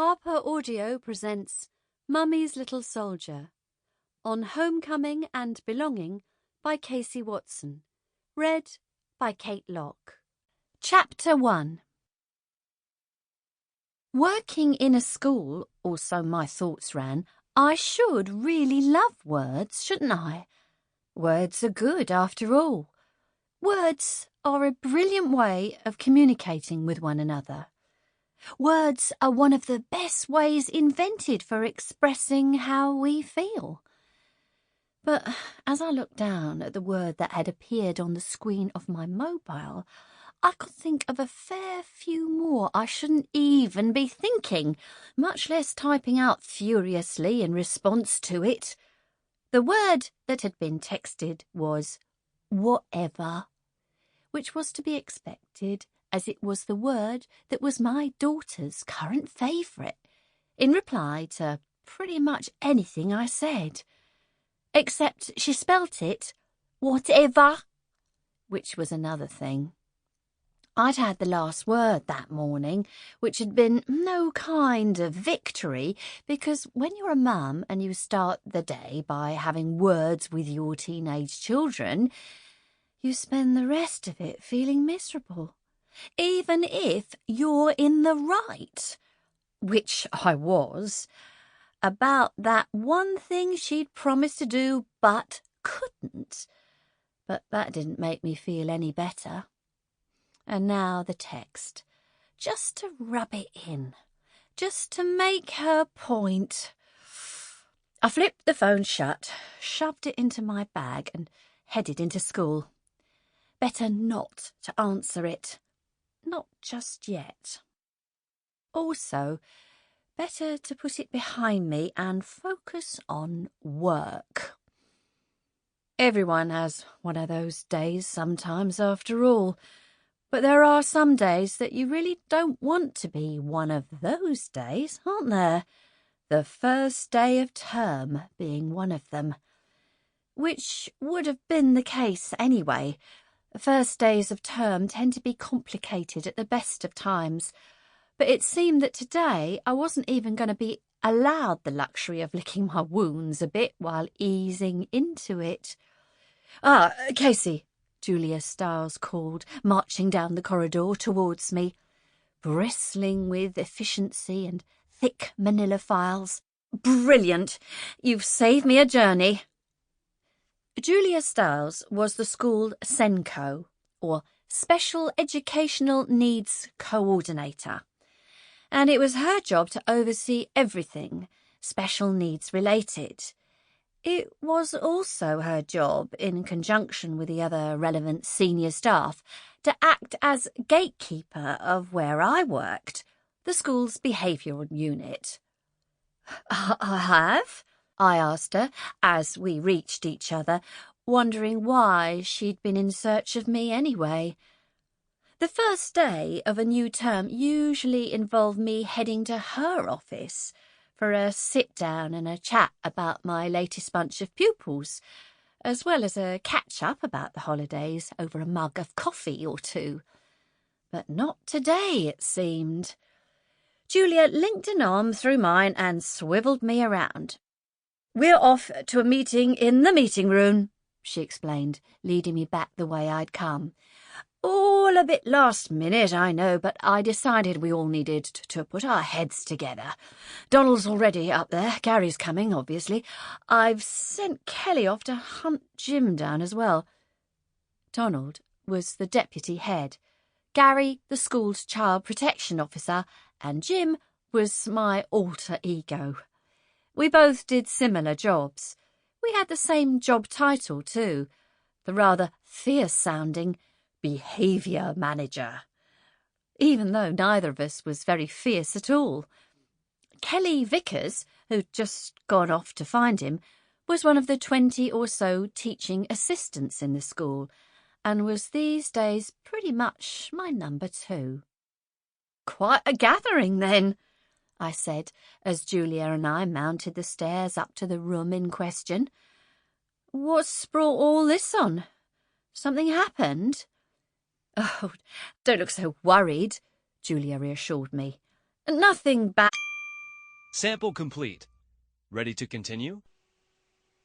Harper Audio presents Mummy's Little Soldier on Homecoming and Belonging by Casey Watson. Read by Kate Locke. Chapter 1. Working in a school, or so my thoughts ran, I should really love words, shouldn't I? Words are good, after all. Words are a brilliant way of communicating with one another. Words are one of the best ways invented for expressing how we feel. But as I looked down at the word that had appeared on the screen of my mobile, I could think of a fair few more I shouldn't even be thinking, much less typing out furiously in response to it. The word that had been texted was whatever, which was to be expected, as it was the word that was my daughter's current favourite, in reply to pretty much anything I said. Except she spelt it whatever, which was another thing. I'd had the last word that morning, which had been no kind of victory, because when you're a mum and you start the day by having words with your teenage children, you spend the rest of it feeling miserable. Even if you're in the right, which I was, about that one thing she'd promised to do but couldn't. But that didn't make me feel any better. And now the text, just to rub it in, just to make her point. I flipped the phone shut, shoved it into my bag and headed into school. Better not to answer it. Not just yet. Also, better to put it behind me and focus on work. Everyone has one of those days sometimes, after all. But there are some days that you really don't want to be one of those days, aren't there? The first day of term being one of them. Which would have been the case anyway. First days of term tend to be complicated at the best of times, but it seemed that today I wasn't even going to be allowed the luxury of licking my wounds a bit while easing into it. "Ah, Casey," Julia Stiles called, marching down the corridor towards me, bristling with efficiency and thick manila files. "Brilliant! You've saved me a journey." Julia Stiles was the school SENCO, or Special Educational Needs Coordinator, and it was her job to oversee everything special needs related. It was also her job, in conjunction with the other relevant senior staff, to act as gatekeeper of where I worked, the school's behavioural unit. "I have?" I asked her, as we reached each other, wondering why she'd been in search of me anyway. The first day of a new term usually involved me heading to her office for a sit-down and a chat about my latest bunch of pupils, as well as a catch-up about the holidays over a mug of coffee or two. But not today, it seemed. Julia linked an arm through mine and swivelled me around. "We're off to a meeting in the meeting room," she explained, leading me back the way I'd come. "All a bit last minute, I know, but I decided we all needed to put our heads together. Donald's already up there. Gary's coming, obviously. I've sent Kelly off to hunt Jim down as well." Donald was the deputy head, Gary the school's child protection officer, and Jim was my alter ego. We both did similar jobs. We had the same job title too, the rather fierce-sounding behaviour manager, even though neither of us was very fierce at all. Kelly Vickers, who'd just gone off to find him, was one of the 20 or so teaching assistants in the school, and was these days pretty much my number 2. "Quite a gathering, then," I said, as Julia and I mounted the stairs up to the room in question. "What's brought all this on? Something happened?" "Oh, don't look so worried," Julia reassured me. "Nothing bad." Sample complete. Ready to continue?